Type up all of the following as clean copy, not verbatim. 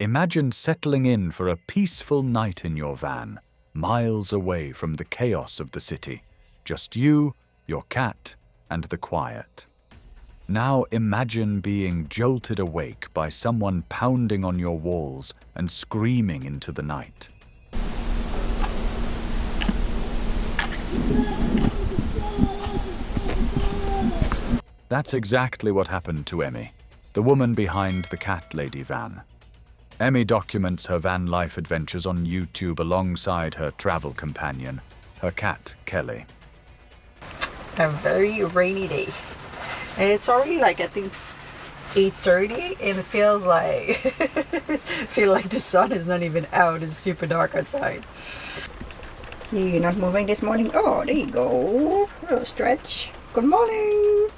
Imagine settling in for a peaceful night in your van, miles away from the chaos of the city. Just you, your cat, and the quiet. Now imagine being jolted awake by someone pounding on your walls and screaming into the night. That's exactly what happened to Emmy, the woman behind the cat lady van. Emmy documents her van life adventures on YouTube alongside her travel companion, her cat, Kelly. A very rainy day. And it's already like, I think, 8:30, and it feels like the sun is not even out. It's super dark outside. You're not moving this morning? Oh, there you go. A little stretch. Good morning.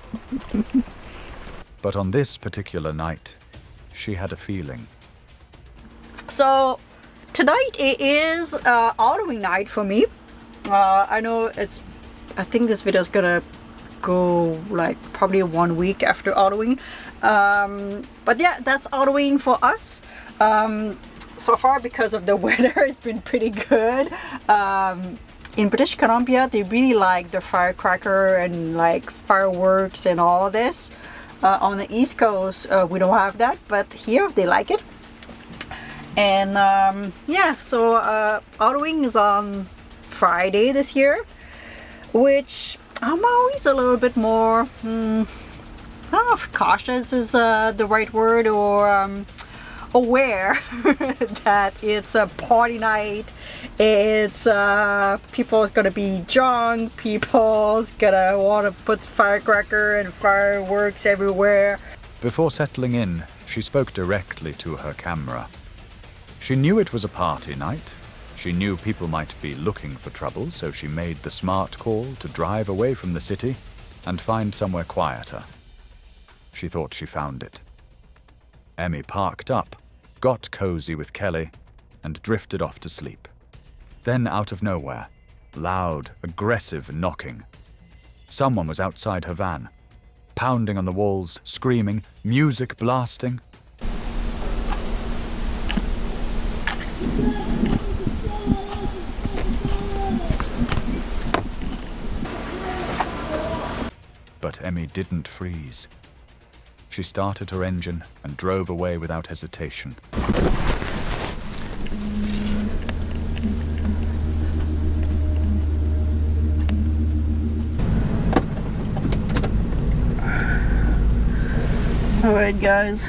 But on this particular night, she had a feeling. So tonight it is Halloween night for me. I think this video is gonna go like probably 1 week after Halloween. But yeah, that's Halloween for us. So far, because of the weather, it's been pretty good. In British Columbia, they really like the firecracker and like fireworks and all of this. On the East Coast, we don't have that, but here they like it. And yeah, so Halloween is on Friday this year, which I'm always a little bit more, I don't know if cautious is the right word, or aware that it's a party night. It's people's gonna be drunk, people's gonna want to put firecracker and fireworks everywhere. Before settling in, she spoke directly to her camera. She knew it was a party night. She knew people might be looking for trouble, so she made the smart call to drive away from the city and find somewhere quieter. She thought she found it. Emmy parked up, got cozy with Kelly, and drifted off to sleep. Then, out of nowhere, loud, aggressive knocking. Someone was outside her van, pounding on the walls, screaming, music blasting. But Emmy didn't freeze. She started her engine and drove away without hesitation. Alright guys,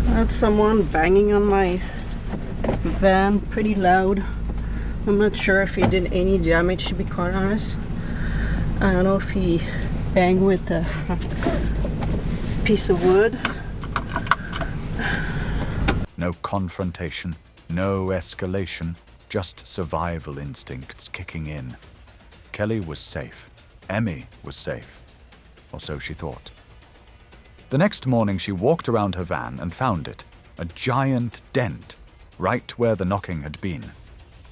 that's someone banging on my van pretty loud. I'm not sure if he did any damage, to be quite honest. I don't know if he banged with a piece of wood. No confrontation, no escalation, just survival instincts kicking in. Kelly was safe. Emmy was safe. Or so she thought. The next morning she walked around her van and found it, a giant dent, right where the knocking had been.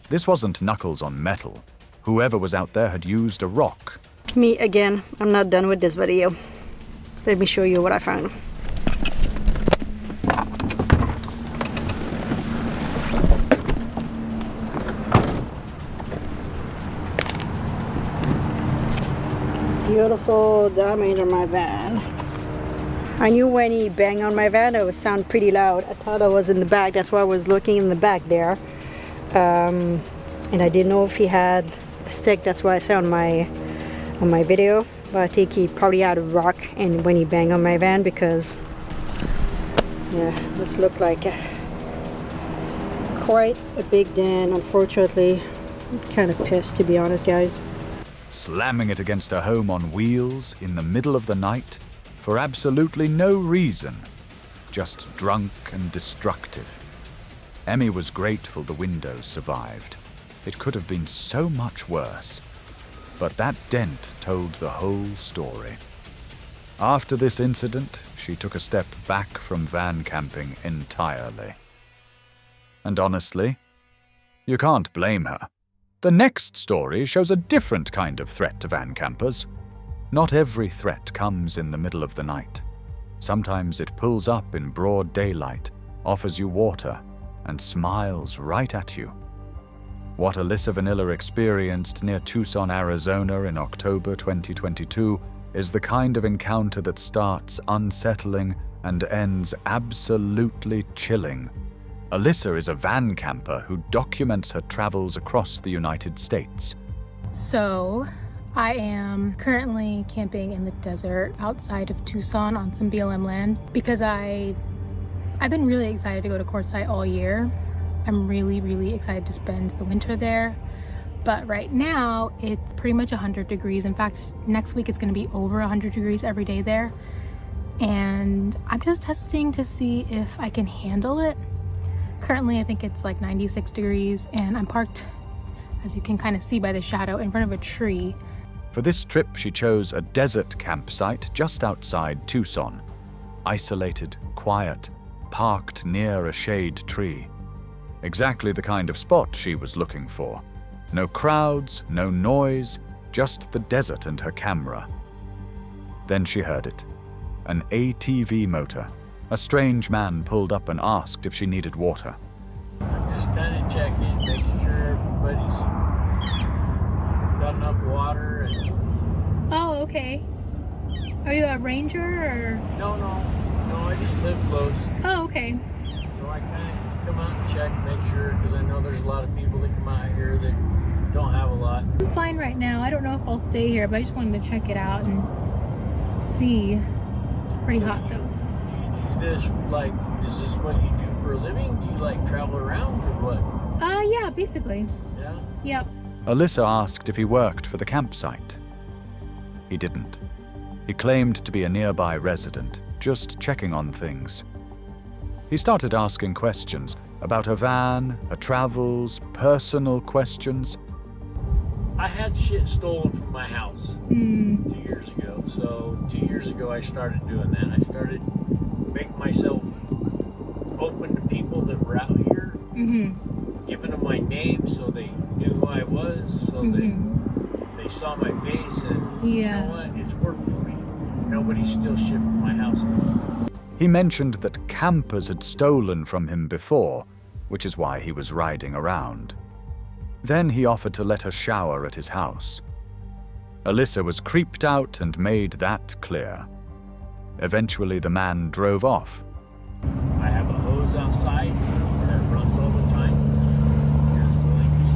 This wasn't knuckles on metal. Whoever was out there had used a rock. Me again. I'm not done with this video. Let me show you what I found. Beautiful damage on my van. I knew when he banged on my van it would sound pretty loud. I thought I was in the back, that's why I was looking in the back there. And I didn't know if he had a stick, that's why I saw on my video. But I think he probably had a rock and when he banged on my van, because yeah, this looked like quite a big dent. Unfortunately, I'm kind of pissed, to be honest guys. Slamming it against a home on wheels in the middle of the night for absolutely no reason, just drunk and destructive. Emmy was grateful the windows survived. It could have been so much worse. But that dent told the whole story. After this incident, she took a step back from van camping entirely. And honestly, you can't blame her. The next story shows a different kind of threat to van campers. Not every threat comes in the middle of the night. Sometimes it pulls up in broad daylight, offers you water, and smiles right at you. What Alyssa Vanilla experienced near Tucson, Arizona in October 2022 is the kind of encounter that starts unsettling and ends absolutely chilling. Alyssa is a van camper who documents her travels across the United States. So, I am currently camping in the desert outside of Tucson on some BLM land because I've been really excited to go to Quartzsite all year. I'm really excited to spend the winter there. But right now, it's pretty much 100 degrees. In fact, next week it's going to be over 100 degrees every day there. And I'm just testing to see if I can handle it. Currently, I think it's like 96 degrees, and I'm parked, as you can kind of see by the shadow, in front of a tree. For this trip, she chose a desert campsite just outside Tucson. Isolated, quiet, parked near a shade tree. Exactly the kind of spot she was looking for. No crowds, no noise, just the desert and her camera. Then she heard it. An ATV motor. A strange man pulled up and asked if she needed water. I'm just kind of checking, making sure everybody's got enough water. Oh, okay. Are you a ranger or? No, I just live close. Oh, okay. So I kind of come out and check, make sure, because I know there's a lot of people that come out here that don't have a lot. I'm fine right now. I don't know if I'll stay here, but I just wanted to check it out and see. It's pretty hot though. Do you do this, like, is this what you do for a living? Do you, like, travel around or what? Yeah, basically. Yeah? Yep. Alyssa asked if he worked for the campsite. He didn't. He claimed to be a nearby resident, just checking on things. He started asking questions about her van, her travels, personal questions. I had shit stolen from my house 2 years ago. So 2 years ago I started doing that. I started making myself open to people that were out here, giving them my name so they knew who I was, so that they saw my face, and you know what? It's worked for me. Nobody steals shit from my house anymore. He mentioned that campers had stolen from him before, which is why he was riding around. Then he offered to let her shower at his house. Alyssa was creeped out and made that clear. Eventually, the man drove off. I have a hose outside that runs all the time. You're willing to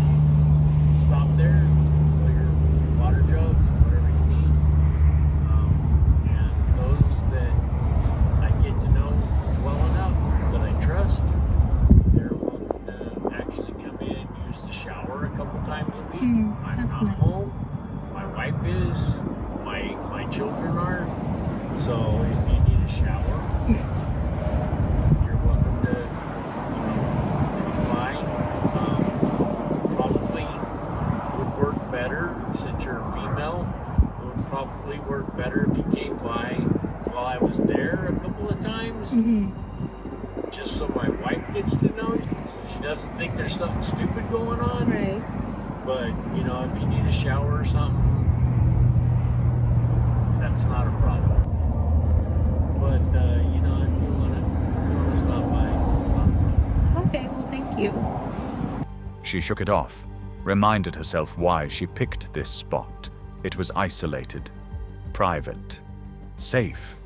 stop there, fill your water jugs, whatever you need. And those that I get to know well enough that I trust, they're willing to actually come in and use the shower a couple times a week. I'm not home. My wife is. My children are. So if you need a shower, you're welcome to, come by. Probably would work better since you're a female. It would probably work better if you came by while I was there a couple of times. Just so my wife gets to know you, so she doesn't think there's something stupid going on. Right. But, if you need a shower or something, that's not a problem. But, if you want to stop by, it's not a problem. Okay, well, thank you. She shook it off, reminded herself why she picked this spot. It was isolated, private, safe.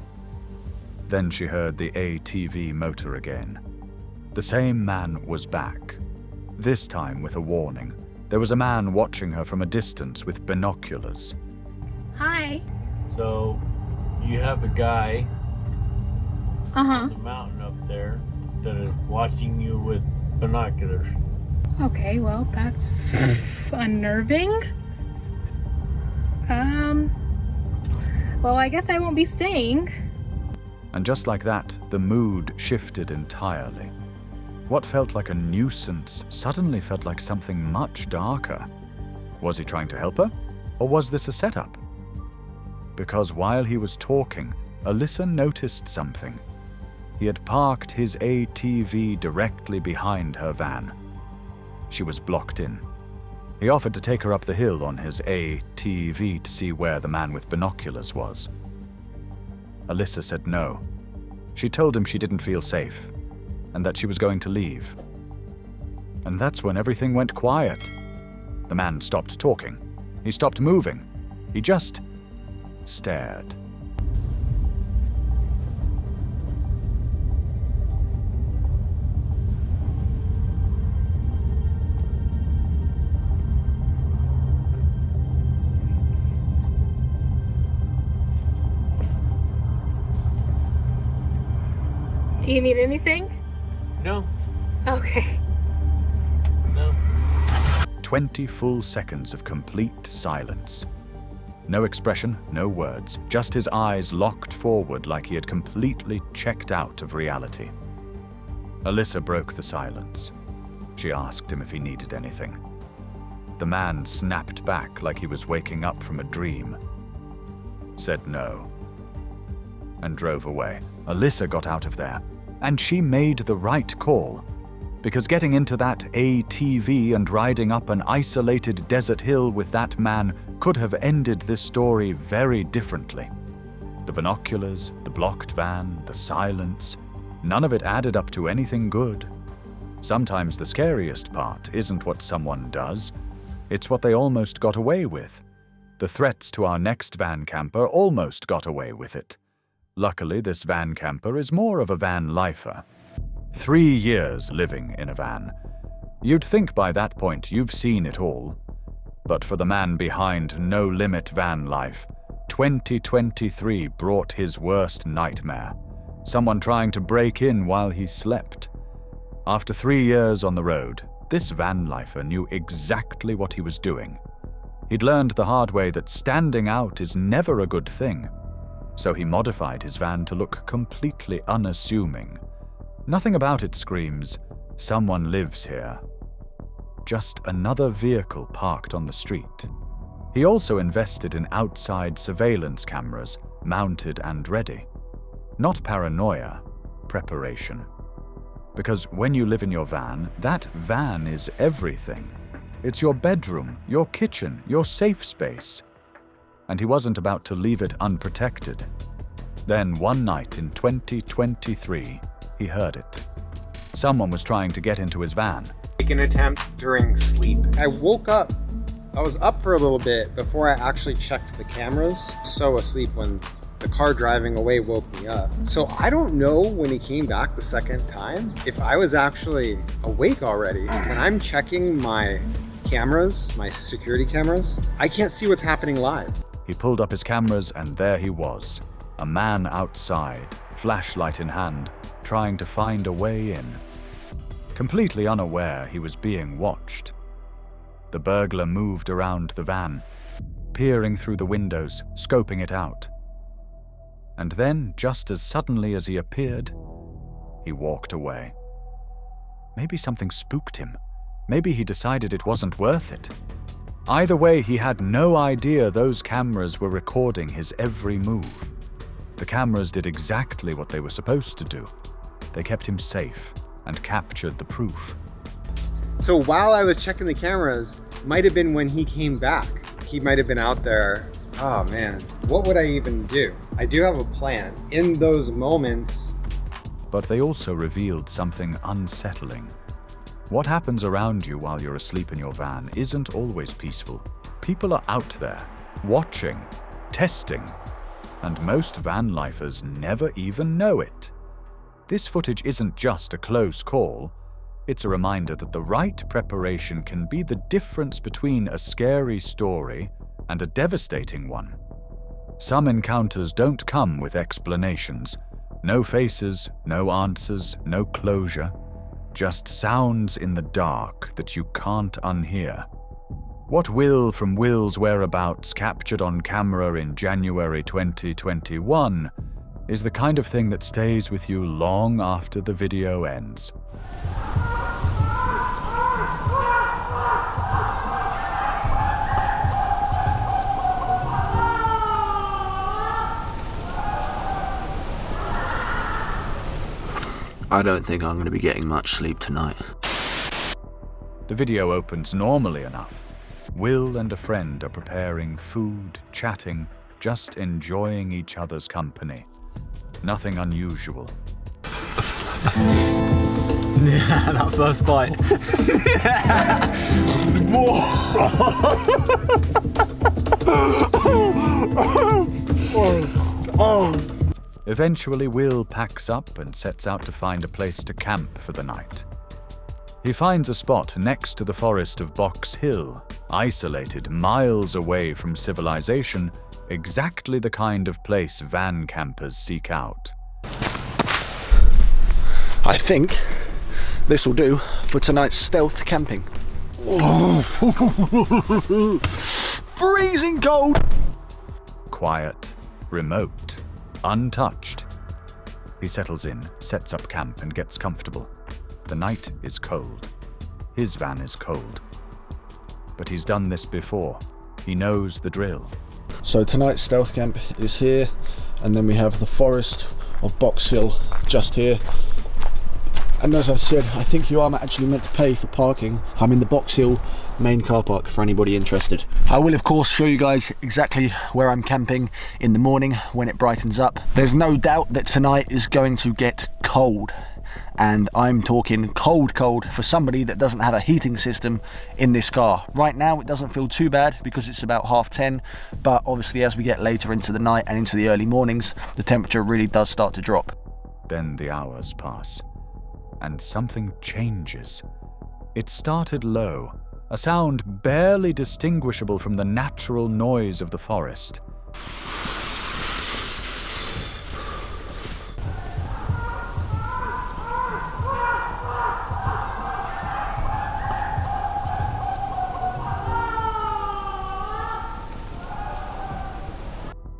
Then she heard the ATV motor again. The same man was back, this time with a warning. There was a man watching her from a distance with binoculars. Hi. So, you have a guy Uh-huh. on the mountain up there that is watching you with binoculars. Okay, well, that's unnerving. Well, I guess I won't be staying. And just like that, the mood shifted entirely. What felt like a nuisance suddenly felt like something much darker. Was he trying to help her? Or was this a setup? Because while he was talking, Alyssa noticed something. He had parked his ATV directly behind her van. She was blocked in. He offered to take her up the hill on his ATV to see where the man with binoculars was. Alyssa said no. She told him she didn't feel safe and that she was going to leave. And that's when everything went quiet. The man stopped talking. He stopped moving. He just stared. Do you need anything? No, Okay. no. 20 full seconds of complete silence. No expression, no words, just his eyes locked forward like he had completely checked out of reality. Alyssa broke the silence. She asked him if he needed anything. The man snapped back like he was waking up from a dream, said no, and drove away. Alyssa got out of there, and she made the right call. Because getting into that ATV and riding up an isolated desert hill with that man could have ended this story very differently. The binoculars, the blocked van, the silence, none of it added up to anything good. Sometimes the scariest part isn't what someone does, it's what they almost got away with. The threats to our next van camper almost got away with it. Luckily, this van camper is more of a van lifer. 3 years living in a van. You'd think by that point you've seen it all. But for the man behind No Limit Van Life, 2023 brought his worst nightmare. Someone trying to break in while he slept. After 3 years on the road, this van lifer knew exactly what he was doing. He'd learned the hard way that standing out is never a good thing. So he modified his van to look completely unassuming. Nothing about it screams, "Someone lives here." Just another vehicle parked on the street. He also invested in outside surveillance cameras, mounted and ready. Not paranoia, preparation. Because when you live in your van, that van is everything. It's your bedroom, your kitchen, your safe space. And he wasn't about to leave it unprotected. Then one night in 2023, he heard it. Someone was trying to get into his van. Make an attempt during sleep. I woke up. I was up for a little bit before I actually checked the cameras. So asleep when the car driving away woke me up. So I don't know when he came back the second time if I was actually awake already. When I'm checking my cameras, my security cameras, I can't see what's happening live. He pulled up his cameras and there he was, a man outside, flashlight in hand, trying to find a way in. Completely unaware he was being watched. The burglar moved around the van, peering through the windows, scoping it out. And then, just as suddenly as he appeared, he walked away. Maybe something spooked him. Maybe he decided it wasn't worth it. Either way, he had no idea those cameras were recording his every move. The cameras did exactly what they were supposed to do. They kept him safe and captured the proof. So while I was checking the cameras, might have been when he came back. He might have been out there. Oh man, what would I even do? I do have a plan. In those moments. But they also revealed something unsettling. What happens around you while you're asleep in your van isn't always peaceful. People are out there, watching, testing, and most van lifers never even know it. This footage isn't just a close call. It's a reminder that the right preparation can be the difference between a scary story and a devastating one. Some encounters don't come with explanations. No faces, no answers, no closure. Just sounds in the dark that you can't unhear. What Will from Will's Whereabouts captured on camera in January 2021 is the kind of thing that stays with you long after the video ends. I don't think I'm going to be getting much sleep tonight. The video opens normally enough. Will and a friend are preparing food, chatting, just enjoying each other's company. Nothing unusual, Yeah, that first bite. Eventually, Will packs up and sets out to find a place to camp for the night. He finds a spot next to the forest of Box Hill, isolated miles away from civilization, exactly the kind of place van campers seek out. I think this will do for tonight's stealth camping. Freezing cold! Quiet, remote, untouched. He settles in, sets up camp, and gets comfortable. The night is cold. His van is cold. But he's done this before. He knows the drill. So tonight's stealth camp is here, and then we have the forest of Box Hill just here. And as I said, I think you are actually meant to pay for parking. I'm in the Box Hill main car park for anybody interested. I will of course show you guys exactly where I'm camping in the morning when it brightens up. There's no doubt that tonight is going to get cold. And I'm talking cold for somebody that doesn't have a heating system in this car. Right now it doesn't feel too bad because it's about 10:30, but obviously as we get later into the night and into the early mornings, the temperature really does start to drop. Then the hours pass, and something changes. It started low, a sound barely distinguishable from the natural noise of the forest.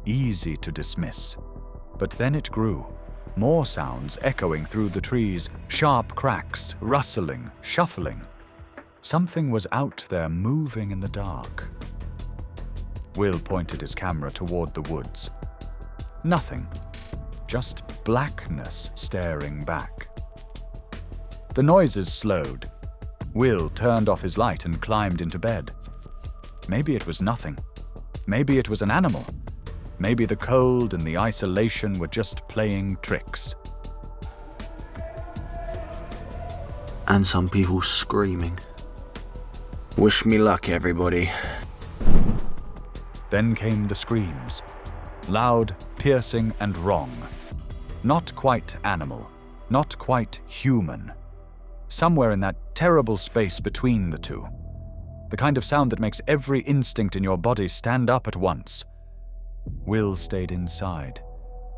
Easy to dismiss. But then it grew. More sounds echoing through the trees, sharp cracks, rustling, shuffling. Something was out there moving in the dark. Will pointed his camera toward the woods. Nothing. Just blackness staring back. The noises slowed. Will turned off his light and climbed into bed. Maybe it was nothing. Maybe it was an animal. Maybe the cold and the isolation were just playing tricks. And some people screaming. Wish me luck, everybody. Then came the screams. Loud, piercing, and wrong. Not quite animal. Not quite human. Somewhere in that terrible space between the two. The kind of sound that makes every instinct in your body stand up at once. Will stayed inside.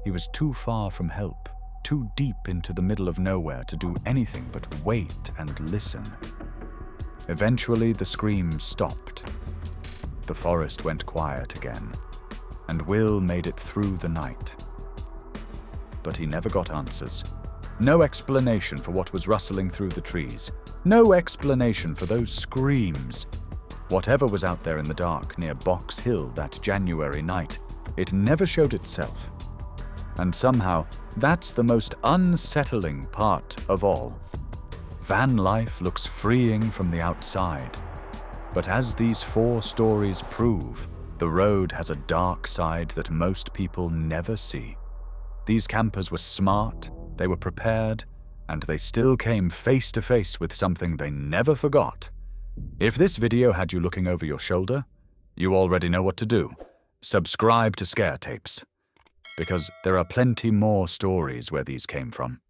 He was too far from help, too deep into the middle of nowhere to do anything but wait and listen. Eventually, the screams stopped. The forest went quiet again, and Will made it through the night. But he never got answers. No explanation for what was rustling through the trees. No explanation for those screams. Whatever was out there in the dark near Box Hill that January night, it never showed itself. And somehow, that's the most unsettling part of all. Van life looks freeing from the outside. But as these 4 stories prove, the road has a dark side that most people never see. These campers were smart, they were prepared, and they still came face to face with something they never forgot. If this video had you looking over your shoulder, you already know what to do. Subscribe to Scare Tapes, because there are plenty more stories where these came from.